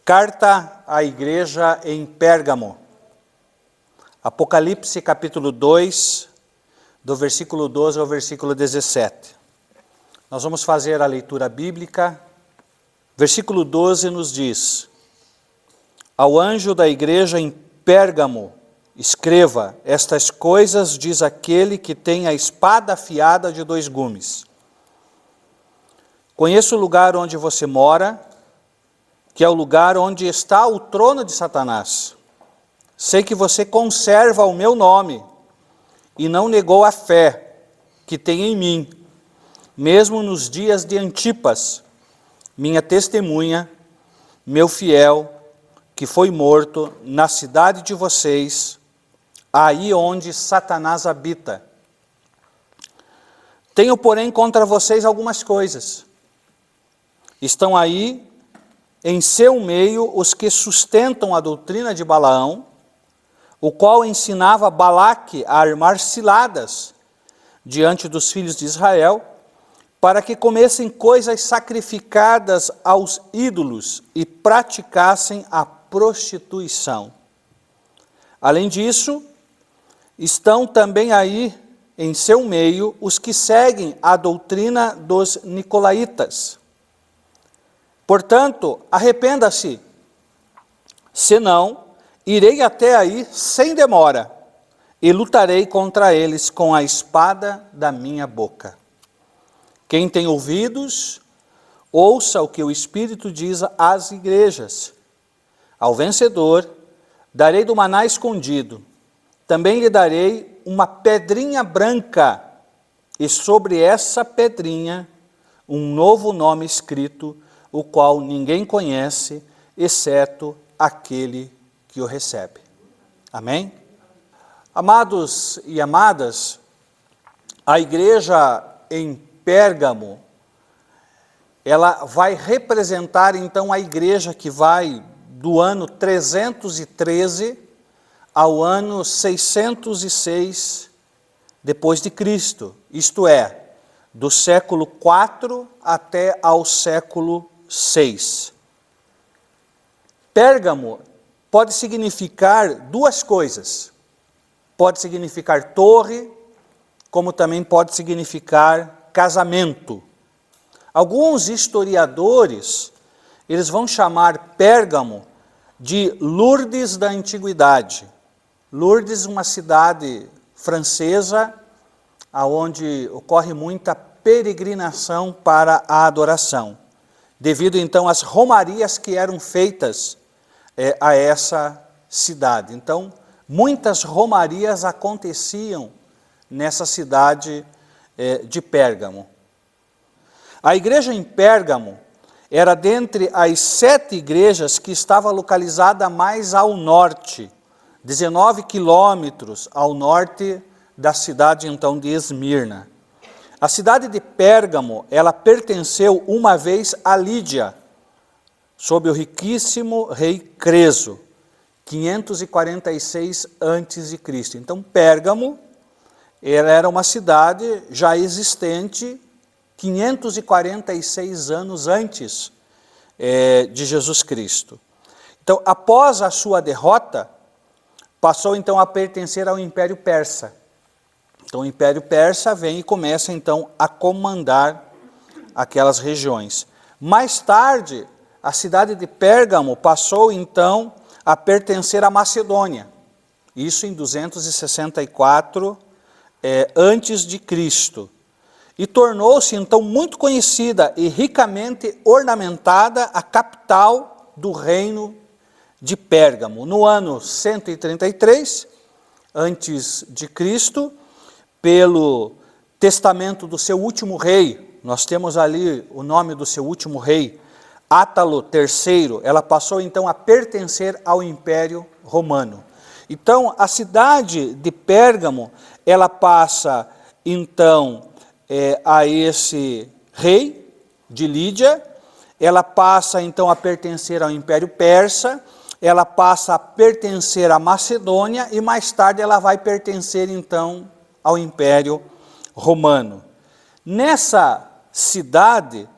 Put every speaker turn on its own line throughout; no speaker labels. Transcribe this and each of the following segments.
Carta à igreja em Pérgamo. Apocalipse capítulo 2, do versículo 12 ao versículo 17. Nós vamos fazer a leitura bíblica. Versículo 12 nos diz: Ao anjo da igreja em Pérgamo, escreva: estas coisas diz aquele que tem a espada afiada de 2 gumes. Conheço o lugar onde você mora, que é o lugar onde está o trono de Satanás. Sei que você conserva o meu nome e não negou a fé que tem em mim, mesmo nos dias de Antipas, minha testemunha, meu fiel, que foi morto na cidade de vocês, aí onde Satanás habita. Tenho, porém, contra vocês algumas coisas. Estão aí em seu meio os que sustentam a doutrina de Balaão, o qual ensinava Balaque a armar ciladas diante dos filhos de Israel, para que comessem coisas sacrificadas aos ídolos e praticassem a prostituição. Além disso, estão também aí em seu meio os que seguem a doutrina dos nicolaítas. Portanto, arrependa-se, senão irei até aí sem demora e lutarei contra eles com a espada da minha boca. Quem tem ouvidos, ouça o que o Espírito diz às igrejas. Ao vencedor, darei do maná escondido, também lhe darei uma pedrinha branca, e sobre essa pedrinha um novo nome escrito, o qual ninguém conhece, exceto aquele que o recebe. Amém? Amados e amadas, a igreja em Pérgamo, ela vai representar então a igreja que vai do ano 313 ao ano 606 depois de Cristo, isto é, do século 4 até ao século 6. Pérgamo pode significar duas coisas. Pode significar torre, como também pode significar casamento. Alguns historiadores, eles vão chamar Pérgamo de Lourdes da antiguidade. Lourdes, uma cidade francesa, onde ocorre muita peregrinação para a adoração, devido então às romarias que eram feitas a essa cidade. Então, muitas romarias aconteciam nessa cidade de Pérgamo. A igreja em Pérgamo era dentre as 7 igrejas que estava localizada mais ao norte, 19 quilômetros ao norte da cidade então de Esmirna. A cidade de Pérgamo, ela pertenceu uma vez a Lídia, sob o riquíssimo rei Creso, 546 a.C. Então, Pérgamo era uma cidade já existente 546 anos antes de Jesus Cristo. Então, após a sua derrota, passou então a pertencer ao Império Persa. Então, o Império Persa vem e começa, então, a comandar aquelas regiões. Mais tarde, a cidade de Pérgamo passou, então, a pertencer à Macedônia. Isso em 264 antes de Cristo. E tornou-se, então, muito conhecida e ricamente ornamentada a capital do reino de Pérgamo. No ano 133 antes de Cristo, pelo testamento do seu último rei, nós temos ali o nome do seu último rei, Átalo III, ela passou então a pertencer ao Império Romano. Então, a cidade de Pérgamo, ela passa então a esse rei de Lídia, ela passa então a pertencer ao Império Persa, ela passa a pertencer à Macedônia e mais tarde ela vai pertencer então ao Império Romano. Nessa cidade,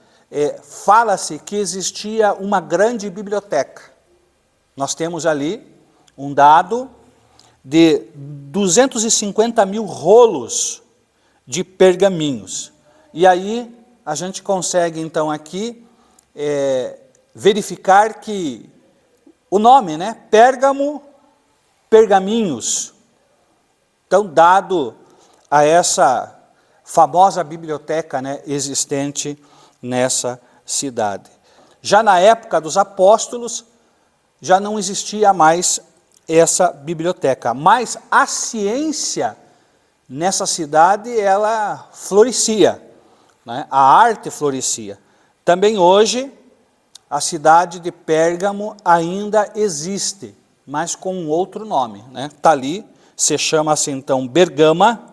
fala-se que existia uma grande biblioteca. Nós temos ali um dado de 250 mil rolos de pergaminhos. E aí a gente consegue então aqui verificar que o nome, né, Pérgamo, pergaminhos, então dado a essa famosa biblioteca, né, existente nessa cidade. Já na época dos apóstolos, já não existia mais essa biblioteca, mas a ciência nessa cidade, ela florescia, né? A arte florescia. Também hoje, a cidade de Pérgamo ainda existe, mas com um outro nome, né? Está ali, se chama-se então Bergama,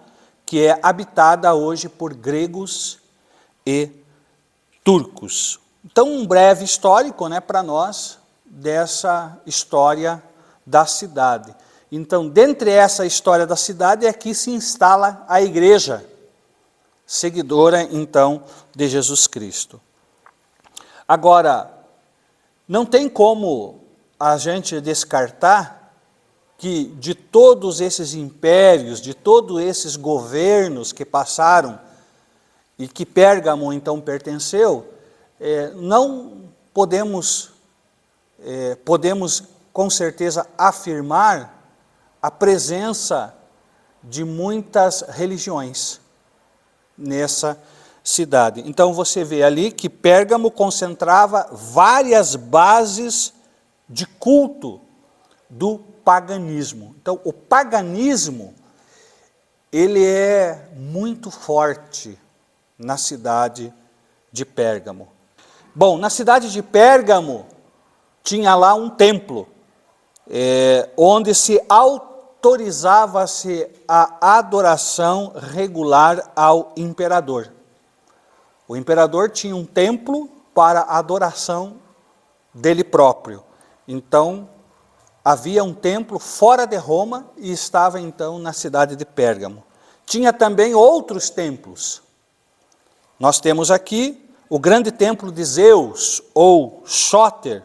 que é habitada hoje por gregos e turcos. Então, um breve histórico, né, para nós, dessa história da cidade. Então, dentre essa história da cidade, aqui se instala a igreja, seguidora, então, de Jesus Cristo. Agora, não tem como a gente descartar que de todos esses impérios, de todos esses governos que passaram e que Pérgamo, então, pertenceu, não podemos com certeza afirmar a presença de muitas religiões nessa cidade. Então você vê ali que Pérgamo concentrava várias bases de culto do paganismo. Então o paganismo, ele é muito forte na cidade de Pérgamo. Bom, na cidade de Pérgamo tinha lá um templo, onde se autorizava-se a adoração regular ao imperador. O imperador tinha um templo para a adoração dele próprio. Então, havia um templo fora de Roma e estava então na cidade de Pérgamo. Tinha também outros templos. Nós temos aqui o grande templo de Zeus, ou Sóter,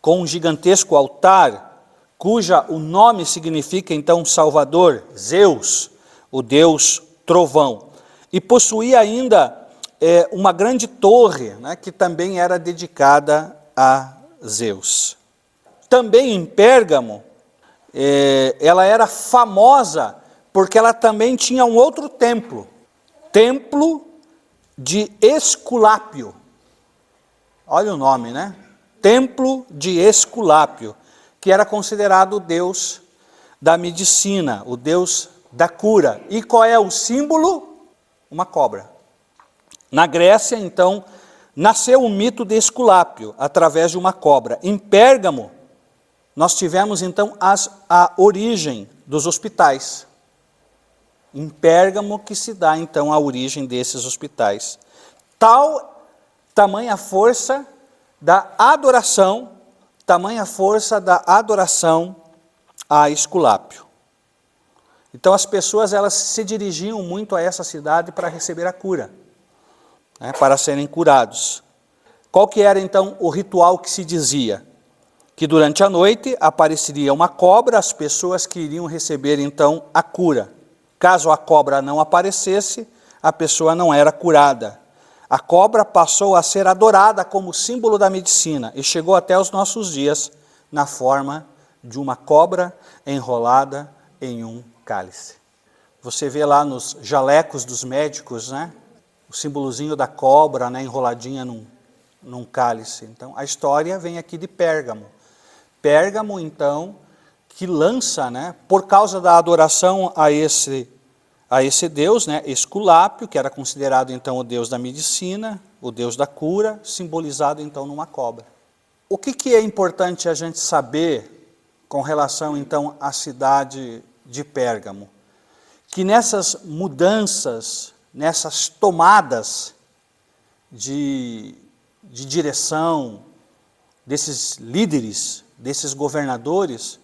com um gigantesco altar, cuja o nome significa então Salvador, Zeus, o Deus trovão. E possuía ainda uma grande torre, né, que também era dedicada a Zeus. Também em Pérgamo, ela era famosa porque ela também tinha um outro templo, templo de Esculápio. Olha o nome, né? Templo de Esculápio, que era considerado o deus da medicina, o deus da cura. E qual é o símbolo? Uma cobra. Na Grécia, então, nasceu o mito de Esculápio, através de uma cobra. Em Pérgamo, nós tivemos, então, a origem dos hospitais. Em Pérgamo que se dá, então, a origem desses hospitais. Tamanha força da adoração, a Esculápio. Então as pessoas, elas se dirigiam muito a essa cidade para receber a cura, né, para serem curados. Qual que era então o ritual que se dizia? Que durante a noite apareceria uma cobra, as pessoas que iriam receber então a cura. Caso a cobra não aparecesse, a pessoa não era curada. A cobra passou a ser adorada como símbolo da medicina e chegou até os nossos dias na forma de uma cobra enrolada em um cálice. Você vê lá nos jalecos dos médicos, né, o símbolozinho da cobra, né, enroladinha num cálice. Então, a história vem aqui de Pérgamo. Pérgamo, então, que lança, né, por causa da adoração a esse deus, né, Esculápio, que era considerado então o deus da medicina, o deus da cura, simbolizado então numa cobra. O que é importante a gente saber com relação então à cidade de Pérgamo? Que nessas mudanças, nessas tomadas de direção desses líderes, desses governadores,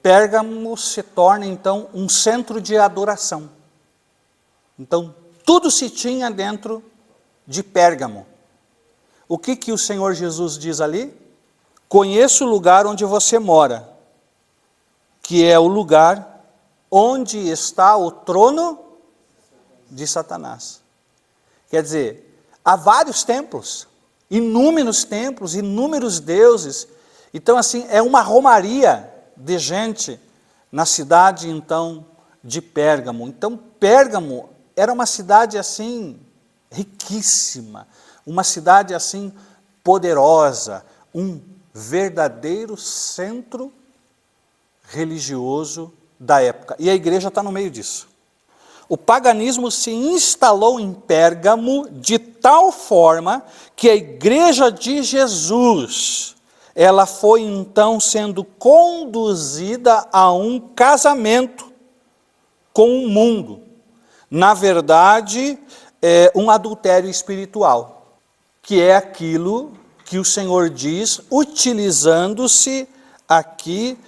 Pérgamo se torna então um centro de adoração. Então tudo se tinha dentro de Pérgamo. o que o Senhor Jesus diz ali? Conheço o lugar onde você mora, que é o lugar onde está o trono de Satanás. Quer dizer, há vários templos, inúmeros deuses. Então, assim, é uma romaria de gente na cidade, então, de Pérgamo. Então, Pérgamo era uma cidade, assim, riquíssima, uma cidade, assim, poderosa, um verdadeiro centro religioso da época. E a igreja está no meio disso. O paganismo se instalou em Pérgamo de tal forma que a igreja de Jesus, ela foi então sendo conduzida a um casamento com o mundo. Na verdade, é um adultério espiritual, que é aquilo que o Senhor diz, utilizando-se aqui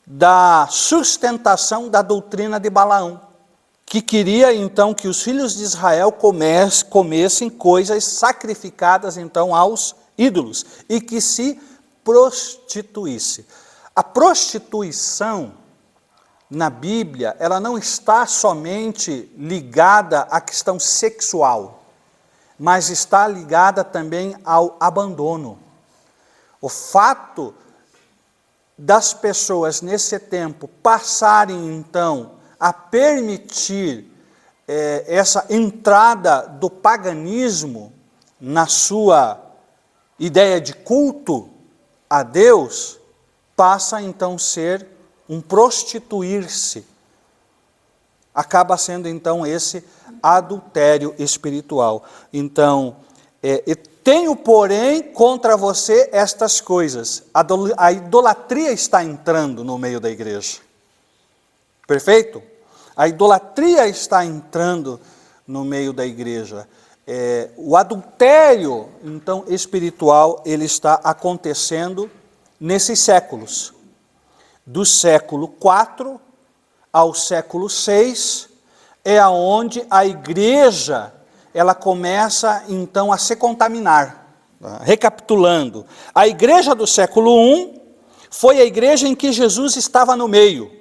da sustentação da doutrina de Balaão, que queria então que os filhos de Israel comessem coisas sacrificadas então aos ídolos e que se prostituísse. A prostituição na Bíblia, ela não está somente ligada à questão sexual, mas está ligada também ao abandono. O fato das pessoas nesse tempo passarem então a permitir essa entrada do paganismo na sua ideia de culto a Deus, passa então a ser um prostituir-se. Acaba sendo então esse adultério espiritual. Então, tenho porém contra você estas coisas. A idolatria está entrando no meio da igreja. Perfeito? A idolatria está entrando no meio da igreja. O adultério, então, espiritual, ele está acontecendo nesses séculos. Do século IV ao século VI, é aonde a igreja, ela começa, então, a se contaminar. Recapitulando, a igreja do século I foi a igreja em que Jesus estava no meio,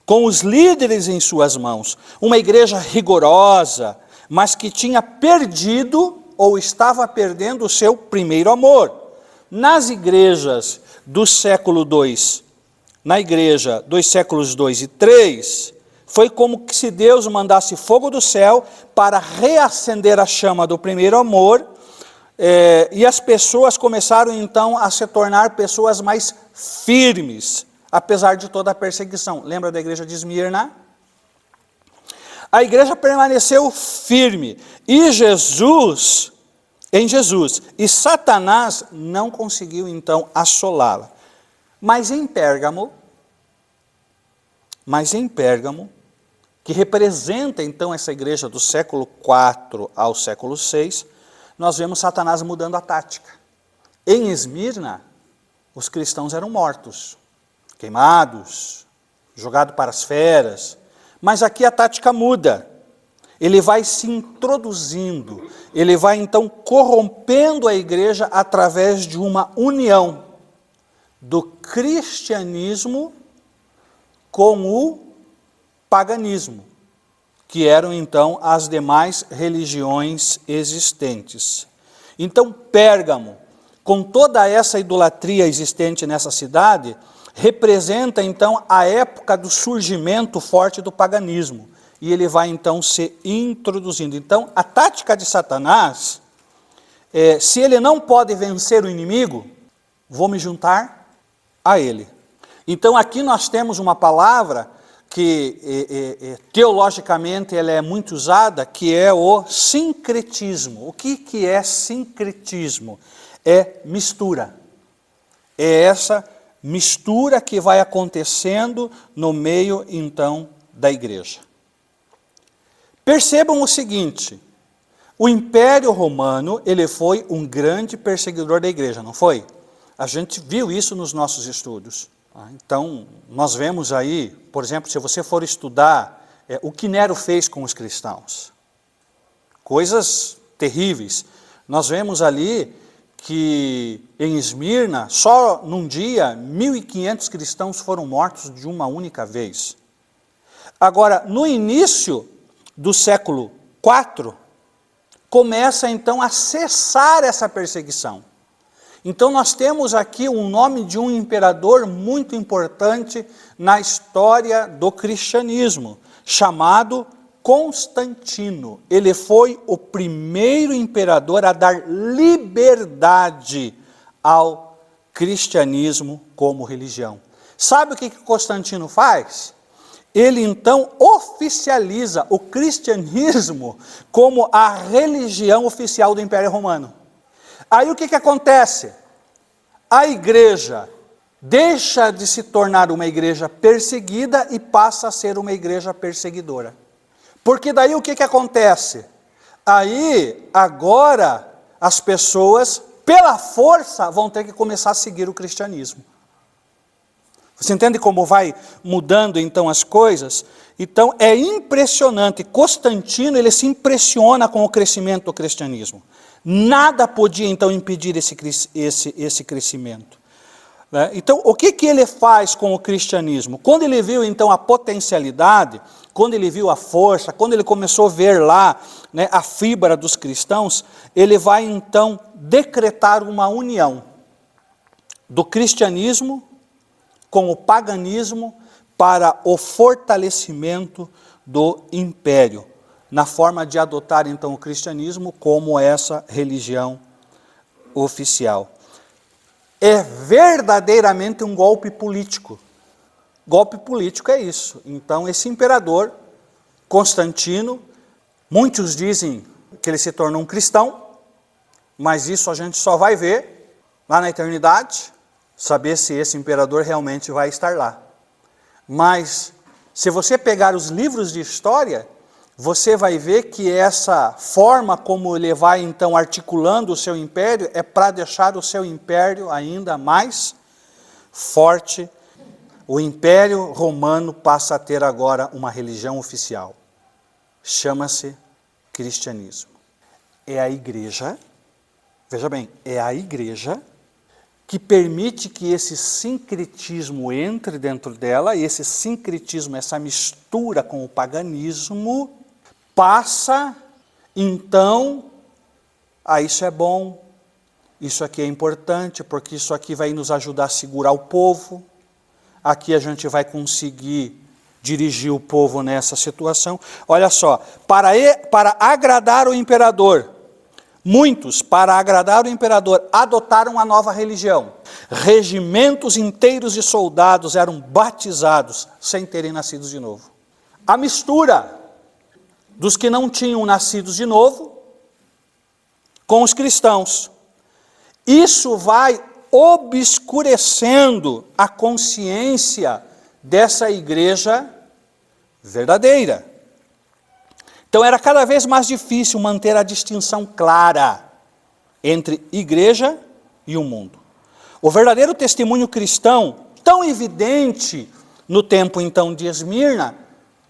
com os líderes em suas mãos, uma igreja rigorosa, mas que tinha perdido ou estava perdendo o seu primeiro amor. Nas igrejas do século II, na igreja dos séculos II e III, foi como se Deus mandasse fogo do céu para reacender a chama do primeiro amor, e as pessoas começaram então a se tornar pessoas mais firmes, apesar de toda a perseguição. Lembra da igreja de Esmirna? A igreja permaneceu firme, e e Satanás não conseguiu então assolá-la. Mas em Pérgamo, que representa então essa igreja do século IV ao século VI, nós vemos Satanás mudando a tática. Em Esmirna, os cristãos eram mortos, queimados, jogados para as feras, mas aqui a tática muda. Ele vai se introduzindo, ele vai então corrompendo a igreja através de uma união do cristianismo com o paganismo, que eram então as demais religiões existentes. Então, Pérgamo, com toda essa idolatria existente nessa cidade, representa então a época do surgimento forte do paganismo, e ele vai então se introduzindo. Então, a tática de Satanás, se ele não pode vencer o inimigo, vou me juntar a ele. Então aqui nós temos uma palavra que teologicamente ela é muito usada, que é o sincretismo. O que é sincretismo? É mistura. É essa mistura que vai acontecendo no meio então da igreja. Percebam o seguinte, o Império Romano, ele foi um grande perseguidor da igreja, não foi? A gente viu isso nos nossos estudos. Então, nós vemos aí, por exemplo, se você for estudar o que Nero fez com os cristãos. Coisas terríveis. Nós vemos ali que em Esmirna, só num dia, 1.500 cristãos foram mortos de uma única vez. Agora, no início do século IV, começa então a cessar essa perseguição. Então nós temos aqui o nome de um imperador muito importante na história do cristianismo, chamado Constantino. Ele foi o primeiro imperador a dar liberdade ao cristianismo como religião. Sabe o que Constantino faz? Ele então oficializa o cristianismo como a religião oficial do Império Romano. Aí o que acontece? A igreja deixa de se tornar uma igreja perseguida e passa a ser uma igreja perseguidora. Porque daí o que acontece? Aí, agora, as pessoas, pela força, vão ter que começar a seguir o cristianismo. Você entende como vai mudando então as coisas? Então é impressionante. Constantino, ele se impressiona com o crescimento do cristianismo. Nada podia então impedir esse crescimento. Então, o que ele faz com o cristianismo? Quando ele viu então a potencialidade, quando ele viu a força, quando ele começou a ver lá, né, a fibra dos cristãos, ele vai então decretar uma união do cristianismo com o paganismo para o fortalecimento do império, na forma de adotar então o cristianismo como essa religião oficial. É verdadeiramente um golpe político. Golpe político é isso. Então esse imperador, Constantino, muitos dizem que ele se tornou um cristão, mas isso a gente só vai ver lá na eternidade, saber se esse imperador realmente vai estar lá. Mas se você pegar os livros de história, você vai ver que essa forma como ele vai então articulando o seu império é para deixar o seu império ainda mais forte. O Império Romano passa a ter agora uma religião oficial. Chama-se cristianismo. É a igreja, veja bem, é a igreja que permite que esse sincretismo entre dentro dela, e esse sincretismo, essa mistura com o paganismo, passa, então, isso é bom, isso aqui é importante, porque isso aqui vai nos ajudar a segurar o povo, aqui a gente vai conseguir dirigir o povo nessa situação. Olha só, para agradar o imperador, muitos, para agradar o imperador, adotaram uma nova religião. Regimentos inteiros de soldados eram batizados sem terem nascido de novo. A mistura dos que não tinham nascido de novo com os cristãos. Isso vai obscurecendo a consciência dessa igreja verdadeira. Então era cada vez mais difícil manter a distinção clara entre igreja e o mundo. O verdadeiro testemunho cristão, tão evidente no tempo então de Esmirna,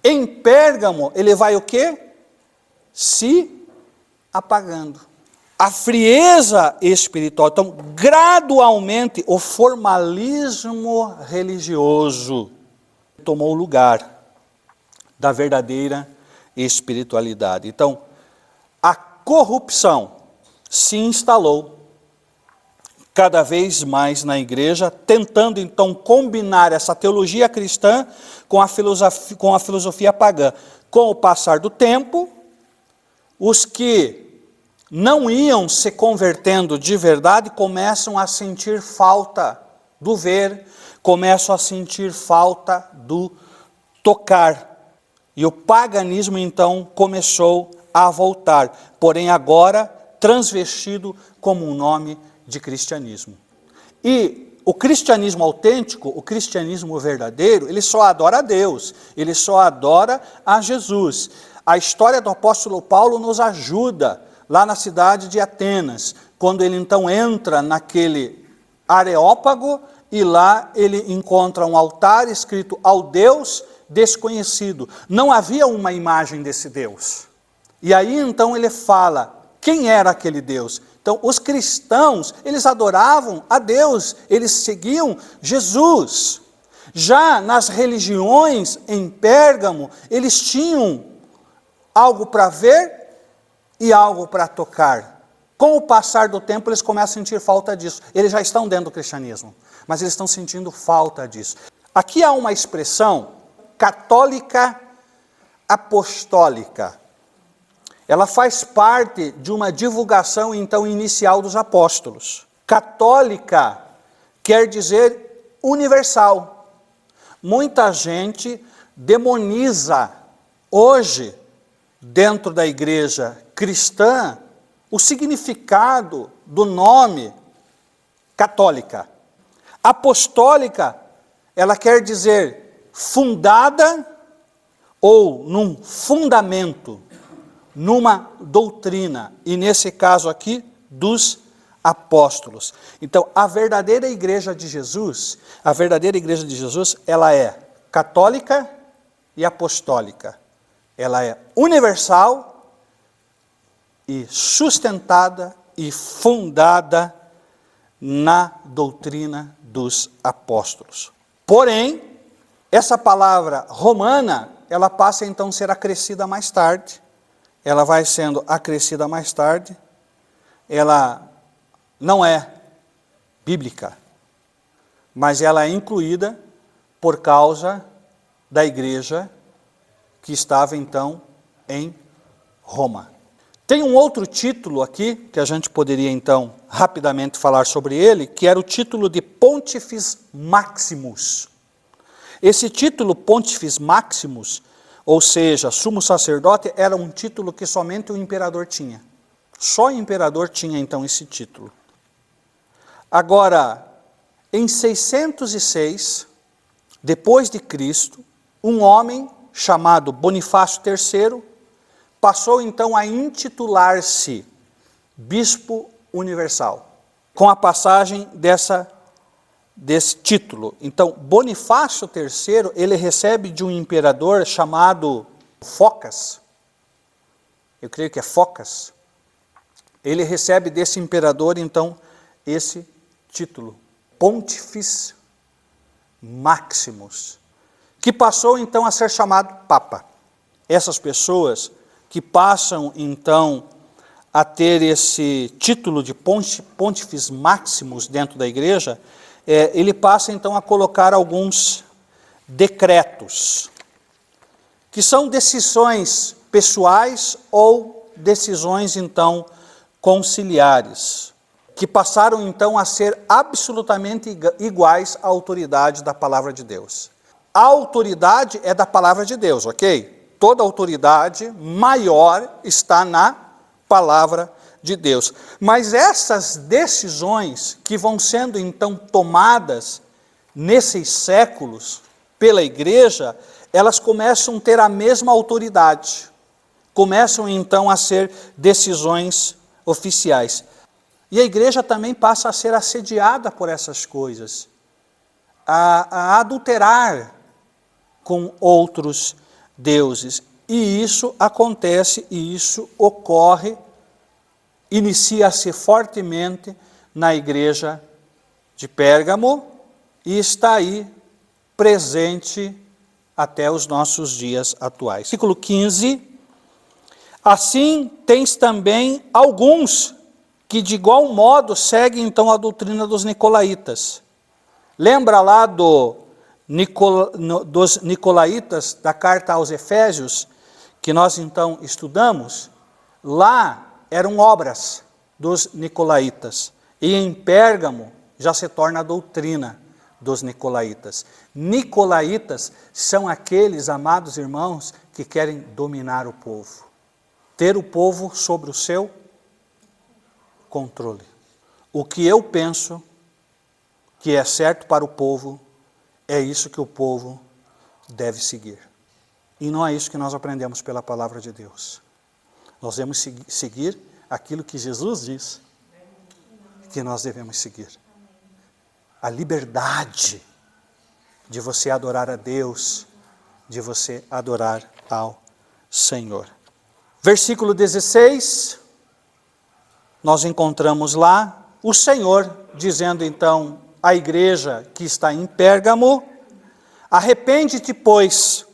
em Pérgamo, ele vai o quê? Se apagando. A frieza espiritual. Então, gradualmente, o formalismo religioso tomou o lugar da verdadeira espiritualidade. Então, a corrupção se instalou cada vez mais na igreja, tentando então combinar essa teologia cristã com a filosofia pagã. Com o passar do tempo, os que não iam se convertendo de verdade começam a sentir falta do ver, começam a sentir falta do tocar. E o paganismo então começou a voltar, porém agora transvestido como um nome de cristianismo. E o cristianismo autêntico, o cristianismo verdadeiro, ele só adora a Deus, ele só adora a Jesus. A história do apóstolo Paulo nos ajuda lá na cidade de Atenas, quando ele então entra naquele Areópago e lá ele encontra um altar escrito ao Deus desconhecido. Não havia uma imagem desse Deus. E aí então ele fala: Quem era aquele Deus? Então, os cristãos, eles adoravam a Deus, eles seguiam Jesus. Já nas religiões em Pérgamo, eles tinham algo para ver e algo para tocar. Com o passar do tempo, eles começam a sentir falta disso. Eles já estão dentro do cristianismo, mas eles estão sentindo falta disso. Aqui há uma expressão católica apostólica. Ela faz parte de uma divulgação, então, inicial dos apóstolos. Católica quer dizer universal. Muita gente demoniza hoje, dentro da igreja cristã, o significado do nome católica. Apostólica, ela quer dizer fundada ou num fundamento, numa doutrina, e nesse caso aqui, dos apóstolos. Então, a verdadeira igreja de Jesus, ela é católica e apostólica. Ela é universal e sustentada e fundada na doutrina dos apóstolos. Porém, essa palavra romana, ela passa então a ser acrescida mais tarde. Ela vai sendo acrescida mais tarde. Ela não é bíblica, mas ela é incluída por causa da igreja que estava então em Roma. Tem um outro título aqui, que a gente poderia então rapidamente falar sobre ele, que era o título de Pontifex Maximus. Esse título Pontifex Maximus, ou seja, sumo sacerdote, era um título que somente o imperador tinha. Só o imperador tinha então esse título. Agora, em 606, depois de Cristo, um homem chamado Bonifácio III passou então a intitular-se Bispo Universal, com a passagem desse título. Então, Bonifácio III, ele recebe de um imperador chamado Focas, eu creio que é Focas, ele recebe desse imperador então esse título, Pontifex Maximus, que passou então a ser chamado Papa. Essas pessoas que passam então a ter esse título de Pontifex Maximus dentro da igreja, ele passa então a colocar alguns decretos, que são decisões pessoais ou decisões então conciliares, que passaram então a ser absolutamente iguais à autoridade da palavra de Deus. A autoridade é da palavra de Deus, ok? Toda autoridade maior está na palavra de Deus. Mas essas decisões que vão sendo então tomadas nesses séculos pela igreja, elas começam a ter a mesma autoridade. Começam então a ser decisões oficiais. E a igreja também passa a ser assediada por essas coisas, a adulterar com outros deuses. E isso acontece, e isso ocorre, inicia-se fortemente na igreja de Pérgamo, e está aí presente até os nossos dias atuais. Versículo 15, assim tens também alguns que de igual modo seguem então a doutrina dos nicolaítas. Lembra lá dos nicolaítas, da carta aos Efésios, que nós então estudamos? Lá eram obras dos nicolaítas, e em Pérgamo já se torna a doutrina dos nicolaítas. Nicolaítas são aqueles, amados irmãos, que querem dominar o povo, ter o povo sobre o seu controle. O que eu penso que é certo para o povo, é isso que o povo deve seguir. E não é isso que nós aprendemos pela palavra de Deus. Nós devemos seguir aquilo que Jesus diz que nós devemos seguir. A liberdade de você adorar a Deus, de você adorar ao Senhor. Versículo 16, nós encontramos lá o Senhor dizendo então à igreja que está em Pérgamo: arrepende-te, pois.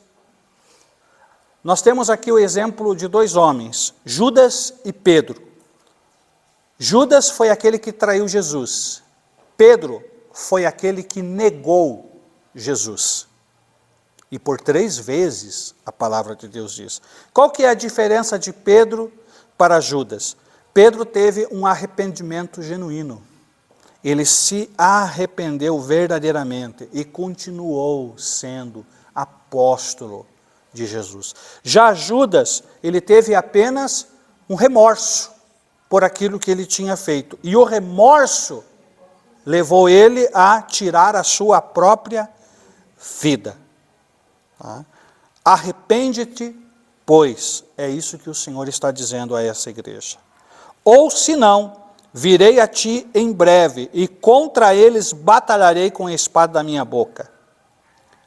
Nós temos aqui o exemplo de dois homens, Judas e Pedro. Judas foi aquele que traiu Jesus. Pedro foi aquele que negou Jesus. E por 3 vezes a palavra de Deus diz. Qual que é a diferença de Pedro para Judas? Pedro teve um arrependimento genuíno. Ele se arrependeu verdadeiramente e continuou sendo apóstolo de Jesus. Já Judas, ele teve apenas um remorso por aquilo que ele tinha feito. E o remorso levou ele a tirar a sua própria vida. Tá? Arrepende-te, pois. É isso que o Senhor está dizendo a essa igreja. Ou senão, virei a ti em breve, e contra eles batalharei com a espada da minha boca.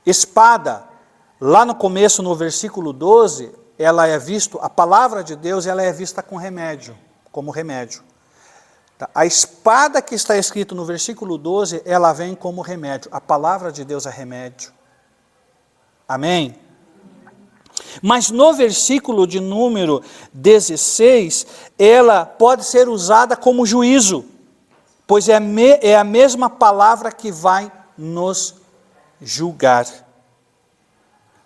Espada, lá no começo, no versículo 12, ela é vista, a palavra de Deus, ela é vista com remédio, como remédio. A espada que está escrito no versículo 12, ela vem como remédio. A palavra de Deus é remédio. Amém? Mas no versículo de número 16, ela pode ser usada como juízo, pois é a mesma palavra que vai nos julgar.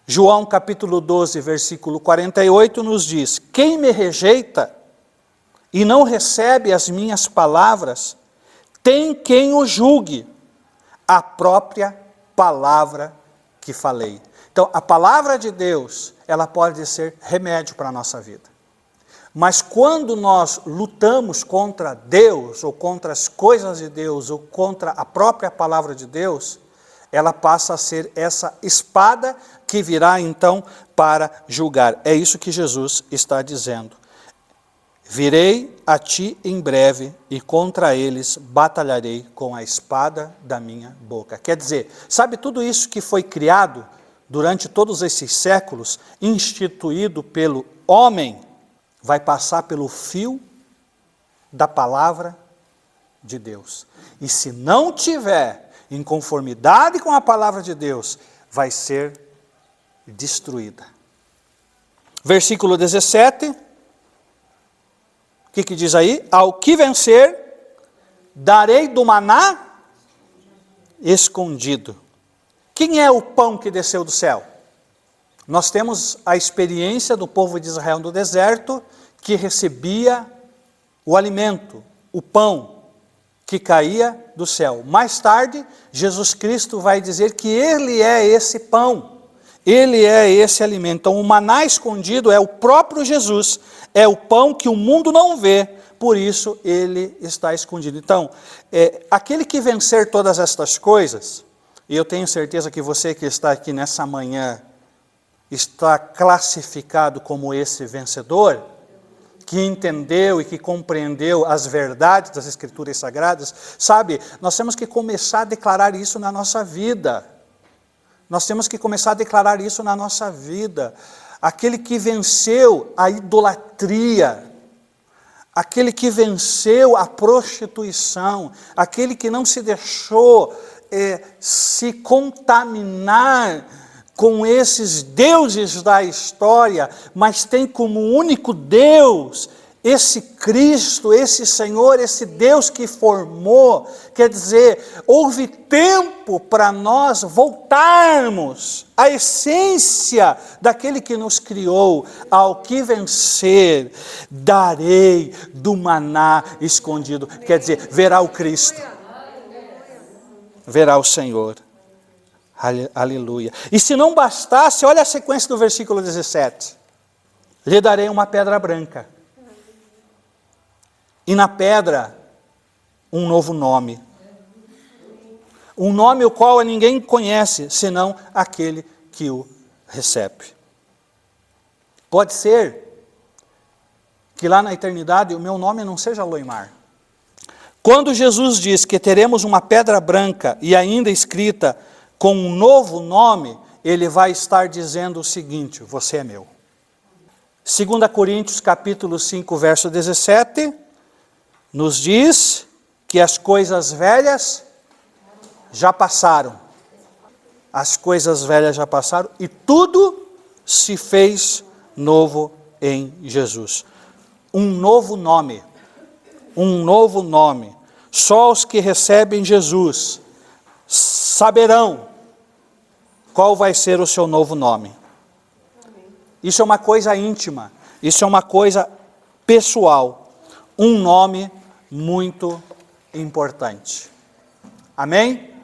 João capítulo 12, versículo 48 nos diz: quem me rejeita e não recebe as minhas palavras, tem quem o julgue, a própria palavra que falei. Então, a palavra de Deus, ela pode ser remédio para a nossa vida. Mas quando nós lutamos contra Deus, ou contra as coisas de Deus, ou contra a própria palavra de Deus, ela passa a ser essa espada que virá então para julgar. É isso que Jesus está dizendo. Virei a ti em breve, e contra eles batalharei com a espada da minha boca. Quer dizer, sabe tudo isso que foi criado durante todos esses séculos, instituído pelo homem, vai passar pelo fio da palavra de Deus. E se não tiver em conformidade com a palavra de Deus, vai ser destruída. Versículo 17, o que diz aí? Ao que vencer, darei do maná escondido. Quem é o pão que desceu do céu? Nós temos a experiência do povo de Israel no deserto, que recebia o alimento, o pão, que caía do céu. Mais tarde, Jesus Cristo vai dizer que Ele é esse pão, Ele é esse alimento. Então, o maná escondido é o próprio Jesus, é o pão que o mundo não vê, por isso Ele está escondido. Então, aquele que vencer todas estas coisas, e eu tenho certeza que você que está aqui nessa manhã está classificado como esse vencedor, que entendeu e que compreendeu as verdades das Escrituras Sagradas, sabe, nós temos que começar a declarar isso na nossa vida. Nós temos que começar a declarar isso na nossa vida. Aquele que venceu a idolatria, aquele que venceu a prostituição, aquele que não se deixou se contaminar com esses deuses da história, mas tem como único Deus esse Cristo, esse Senhor, esse Deus que formou. Quer dizer, houve tempo para nós voltarmos à essência daquele que nos criou. Ao que vencer, darei do maná escondido. Quer dizer, verá o Cristo, verá o Senhor. Aleluia. E se não bastasse, olha a sequência do versículo 17. Lhe darei uma pedra branca. E na pedra, um novo nome. Um nome o qual ninguém conhece, senão aquele que o recebe. Pode ser que lá na eternidade o meu nome não seja Loimar. Quando Jesus diz que teremos uma pedra branca e ainda escrita com um novo nome, ele vai estar dizendo o seguinte: você é meu. 2 Coríntios capítulo 5, verso 17, nos diz que as coisas velhas já passaram. As coisas velhas já passaram e tudo se fez novo em Jesus. Um novo nome. Um novo nome. Só os que recebem Jesus saberão qual vai ser o seu novo nome. Isso é uma coisa íntima. Isso é uma coisa pessoal. Um nome muito importante. Amém?